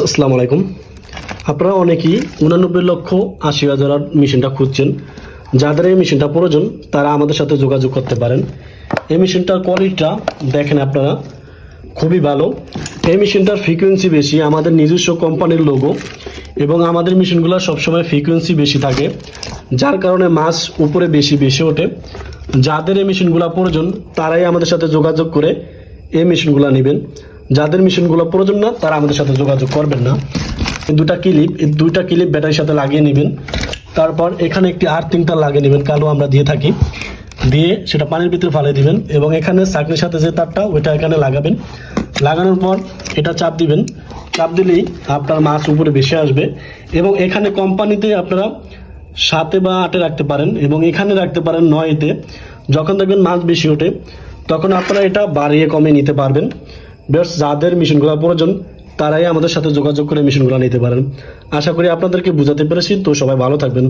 আসসালামু আলাইকুম। আপনারা অনেকেই 89,80,000 মেশিনটা খুঁজছেন। যাদের এই মেশিনটা প্রয়োজন তারা আমাদের সাথে যোগাযোগ করতে পারেন। এই মেশিনটার কোয়ালিটিটা দেখেন আপনারা, খুবই ভালো। এই মেশিনটার ফ্রিকোয়েন্সি বেশি, আমাদের নিজস্ব কোম্পানির লোগো, এবং আমাদের মেশিনগুলো সবসময় ফ্রিকোয়েন্সি বেশি থাকে, যার কারণে মাছ উপরে বেশি বেশি ওঠে। যাদের এই মেশিনগুলো প্রয়োজন তারাই আমাদের সাথে যোগাযোগ করে এই মেশিনগুলো নেবেন। যাদের মেশিনগুলো প্রয়োজন না তারা আমাদের সাথে যোগাযোগ করবেন না। এই দুইটা ক্লিপ ব্যাটারির সাথে লাগিয়ে নেবেন। তারপর এখানে একটি আর্থিং তার লাগিয়ে নেবেন, কালো আমরা দিয়ে থাকি, দিয়ে সেটা পানির ভিতরে ফালিয়ে দিবেন এবং এখানে চাকনির সাথে যে তারটা ওইটা এখানে লাগাবেন। লাগানোর পর এটা চাপ দিবেন, চাপ দিলেই আপনার মাছ উপরে বেশি আসবে। এবং এখানে কোম্পানিতে আপনারা 7 বা 8 রাখতে পারেন এবং এখানে রাখতে পারেন 9-তে। যখন দেখবেন মাছ বেশি ওঠে তখন আপনারা এটা বাড়িয়ে কমিয়ে নিতে পারবেন। বেশ, যাদের মেশিনগুলো প্রয়োজন তারাই আমাদের সাথে যোগাযোগ করে মেশিনগুলো নিতে পারেন। আশা করি আপনাদেরকে বুঝাতে পেরেছি। তো সবাই ভালো থাকবেন।